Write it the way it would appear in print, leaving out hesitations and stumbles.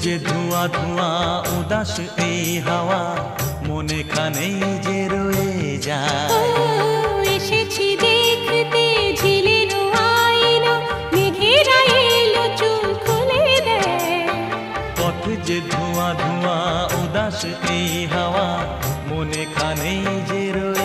যে ধোঁয়া ধোঁয়া উদাস এই হাওয়া মনে খানেই যে রয়ে যায়। এসেছি দেখতে ঝিলের আয়না, মেঘেরা এলো চুল খুলে দেয়। পথ যে ধোঁয়া ধোঁয়া উদাস এই হাওয়া মনে খানেই যে রয়ে